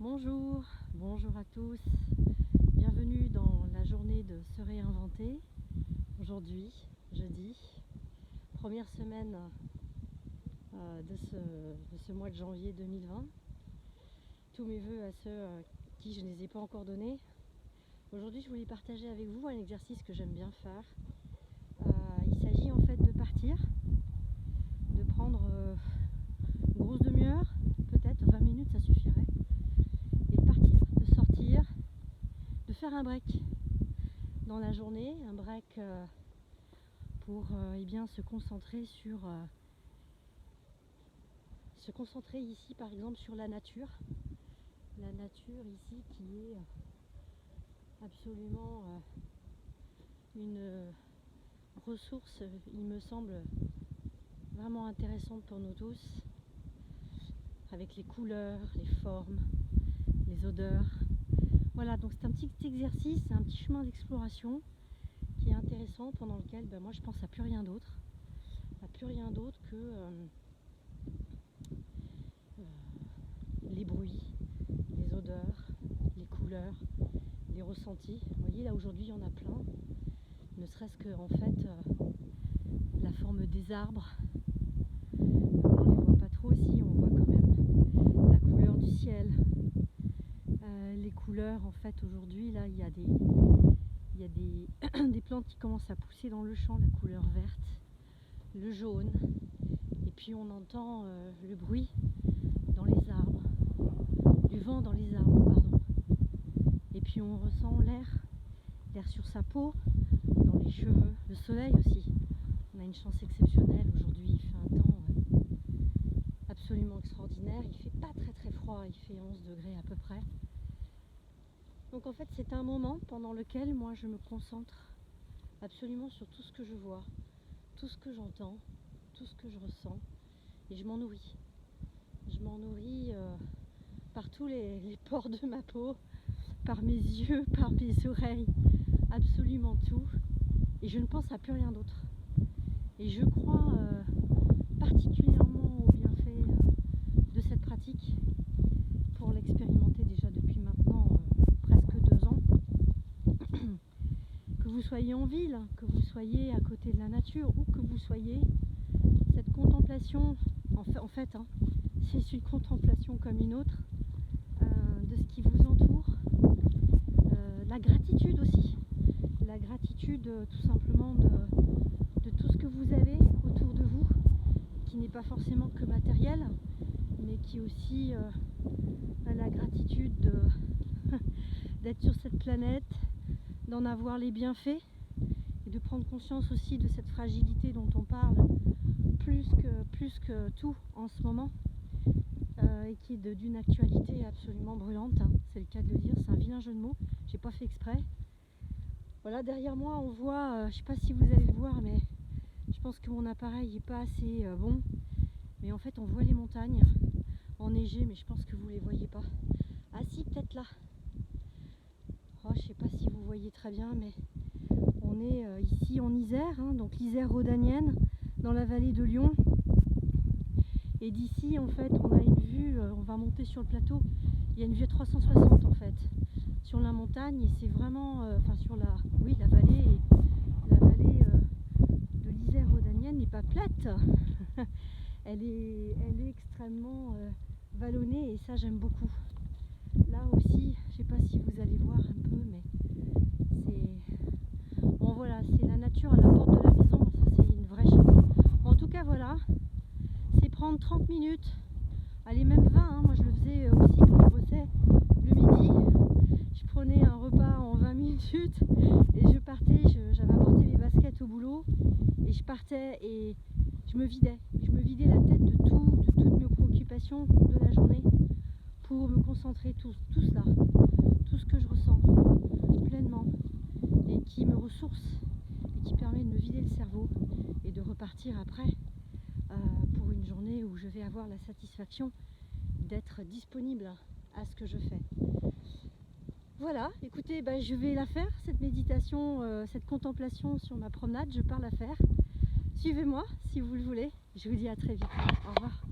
Bonjour à tous, bienvenue dans la journée de se réinventer. Aujourd'hui, jeudi, première semaine de ce mois de janvier 2020. Tous mes voeux à ceux qui je ne les ai pas encore donnés. Aujourd'hui, je voulais partager avec vous un exercice que j'aime bien faire. Il s'agit en fait de partir, de prendre une grosse demi-heure, peut-être 20 minutes, ça suffirait. Et de partir, de sortir, de faire un break dans la journée, un break pour se concentrer ici par exemple sur la nature ici qui est absolument une ressource, il me semble, vraiment intéressante pour nous tous, avec les couleurs, les formes, les odeurs. Voilà, donc c'est un petit exercice, c'est un petit chemin d'exploration qui est intéressant, pendant lequel moi je pense à plus rien d'autre. Que les bruits, les odeurs, les couleurs, les ressentis. Vous voyez, là aujourd'hui il y en a plein, ne serait-ce que en fait la forme des arbres. On ne les voit pas trop ici, on voit quand même la couleur du ciel. Les couleurs, en fait, aujourd'hui, là, il y a des plantes qui commencent à pousser dans le champ, la couleur verte, le jaune, et puis on entend le bruit dans les arbres, du vent dans les arbres, pardon. Et puis on ressent l'air sur sa peau, dans les cheveux, le soleil aussi. On a une chance exceptionnelle aujourd'hui, il fait un temps absolument extraordinaire, il fait pas très froid, il fait 11 degrés à peu près. Donc en fait c'est un moment pendant lequel moi je me concentre absolument sur tout ce que je vois, tout ce que j'entends, tout ce que je ressens, et je m'en nourris. Je m'en nourris par tous les pores de ma peau, par mes yeux, par mes oreilles, absolument tout, et je ne pense à plus rien d'autre. Et je crois particulièrement au bienfait de cette pratique, pour l'expérimenter déjà depuis maintenant presque 2 ans. Que vous soyez en ville, que vous soyez à côté de la nature, ou que vous soyez, cette contemplation, en fait, c'est une contemplation comme une autre de ce qui vous entoure. La gratitude aussi, la gratitude tout simplement de tout ce que vous avez autour de vous, qui n'est pas forcément que matériel, mais qui est aussi la gratitude d'être sur cette planète, d'en avoir les bienfaits, et de prendre conscience aussi de cette fragilité dont on parle plus que tout en ce moment, et qui est d'une actualité absolument brûlante, c'est le cas de le dire, c'est un vilain jeu de mots, j'ai pas fait exprès. Voilà, derrière moi on voit, je sais pas si vous allez le voir, mais je pense que mon appareil n'est pas assez bon, mais en fait on voit les montagnes enneigées, mais je pense que vous les voyez pas. Ah si, peut-être là. Oh, je sais pas si vous voyez très bien, mais on est ici en Isère, donc l'Isère rhodanienne, dans la vallée de Lyon. Et d'ici, en fait, on a une vue, on va monter sur le plateau, il y a une vue à 360 en fait, sur la montagne, et c'est vraiment, sur la vallée, de l'Isère rhodanienne n'est pas plate, elle est extrêmement vallonnée, et ça j'aime beaucoup. Là aussi, je sais pas si vous allez voir un peu, mais c'est... Bon voilà, c'est la nature à la porte de la maison, ça c'est une vraie chance. En tout cas voilà, c'est prendre 30 minutes, allez même 20, moi je le faisais aussi quand je bossais le midi. Je prenais un repas en 20 minutes et je partais, j'avais apporté mes baskets au boulot, et je partais et je me vidais la tête de toutes mes préoccupations de la journée, pour me concentrer tout cela, tout ce que je ressens pleinement, et qui me ressource, et qui permet de me vider le cerveau et de repartir après pour une journée où je vais avoir la satisfaction d'être disponible à ce que je fais. Voilà, écoutez, je vais la faire, cette méditation, cette contemplation sur ma promenade, je pars la faire. Suivez-moi si vous le voulez, je vous dis à très vite, au revoir.